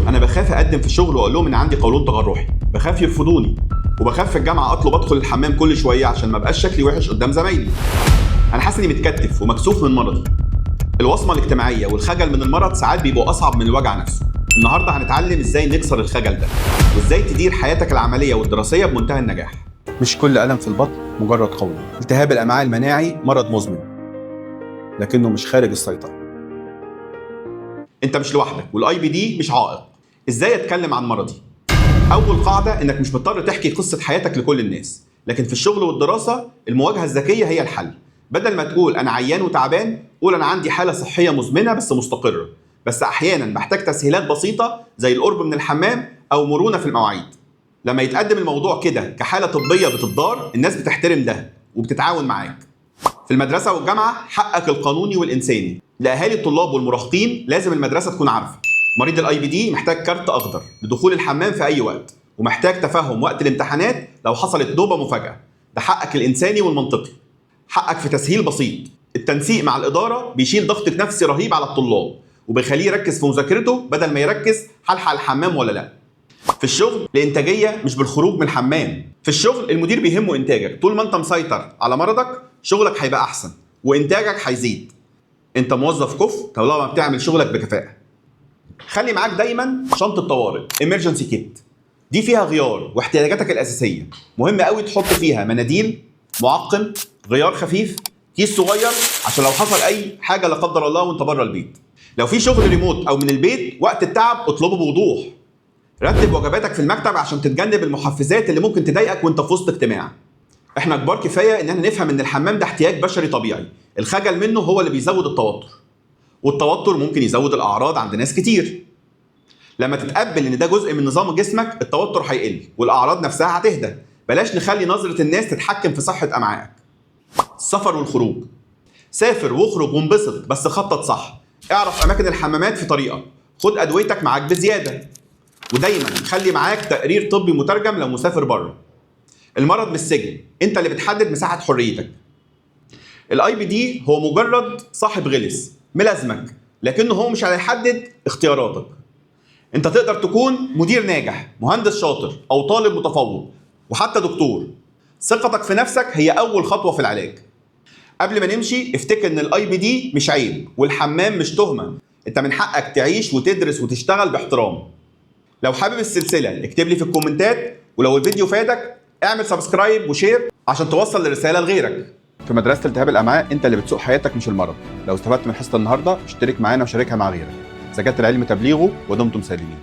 انا بخاف اقدم في الشغل واقول لهم ان عندي قولون تجرحي، بخاف يرفضوني، وبخاف في الجامعه اطلب ادخل الحمام كل شويه عشان ما ابقاش شكلي وحش قدام زمايلي. انا حاسس اني متكتف ومكسوف من مرضي. الوصمه الاجتماعيه والخجل من المرض ساعات بيبقوا اصعب من الوجع نفسه. النهارده هنتعلم ازاي نكسر الخجل ده، وازاي تدير حياتك العمليه والدراسيه بمنتهى النجاح. مش كل الم في البطن مجرد قولون. التهاب الامعاء المناعي مرض مزمن لكنه مش خارج السيطره. انت مش لوحدك، والاي بي دي مش عائق. ازاي اتكلم عن مرضي؟ اول قاعده انك مش مضطر تحكي قصه حياتك لكل الناس، لكن في الشغل والدراسه المواجهه الذكيه هي الحل. بدل ما تقول انا عيان وتعبان، قول انا عندي حاله صحيه مزمنه بس مستقره، بس احيانا محتاج تسهيلات بسيطه زي القرب من الحمام او مرونه في المواعيد. لما يتقدم الموضوع كده كحاله طبيه بتتدار، الناس بتحترم ده وبتتعاون معاك. في المدرسه والجامعه حقك القانوني والانساني. لاهالي الطلاب والمراهقين لازم المدرسه تكون عارفه مريض الاي بي دي محتاج كارت اخضر لدخول الحمام في اي وقت، ومحتاج تفهم وقت الامتحانات لو حصلت نوبه مفاجاه. ده حقك الانساني والمنطقي. حقك في تسهيل بسيط. التنسيق مع الاداره بيشيل ضغط نفسي رهيب على الطلاب، وبيخليه يركز في مذاكرته بدل ما يركز هلحق الحمام ولا لا. في الشغل الانتاجيه مش بالخروج من الحمام. في الشغل المدير بيهمه انتاجك. طول ما انت مسيطر على مرضك شغلك هيبقى احسن وانتاجك هيزيد. انت موظف كفء طالما بتعمل شغلك بكفاءه. خلي معاك دايما شنطه طوارئ emergency kit. دي فيها غيار واحتياجاتك الاساسيه. مهم قوي تحط فيها مناديل، معقم، غيار خفيف، كيس صغير عشان لو حصل اي حاجه لا قدر الله وانت بره البيت. لو في شغل ريموت او من البيت وقت التعب اطلبه بوضوح. رتب وجباتك في المكتب عشان تتجنب المحفزات اللي ممكن تضايقك وانت في وسط اجتماع. احنا كبار كفايه ان احنا نفهم ان الحمام ده احتياج بشري طبيعي. الخجل منه هو اللي بيزود التوتر، والتوتر ممكن يزود الاعراض عند ناس كتير. لما تتقبل ان ده جزء من نظام جسمك التوتر هيقل والاعراض نفسها هتهدى. بلاش نخلي نظره الناس تتحكم في صحه امعائك. السفر والخروج. سافر واخرج وانبسط بس خطط صح. اعرف اماكن الحمامات في طريقك. خد ادويتك معاك بزياده، ودايما خلي معاك تقرير طبي مترجم لو مسافر بره. المرض مش سجن، انت اللي بتحدد مساحه حريتك. الاي بي دي هو مجرد صاحب غلس ملازمك، لكنه هو مش هيحدد اختياراتك. انت تقدر تكون مدير ناجح، مهندس شاطر، او طالب متفوق، وحتى دكتور. ثقتك في نفسك هي اول خطوه في العلاج. قبل ما نمشي افتكر ان الاي بي دي مش عيب، والحمام مش تهمه. انت من حقك تعيش وتدرس وتشتغل باحترام. لو حابب السلسله اكتب لي في الكومنتات، ولو الفيديو فادك اعمل سبسكرايب وشير عشان توصل الرساله لغيرك. في مدرسه التهاب الامعاء انت اللي بتسوق حياتك مش المرض. لو استفدت من حصه النهارده اشترك معانا وشاركها مع غيرك. زكاة العلم تبليغه ودمتم سالمين.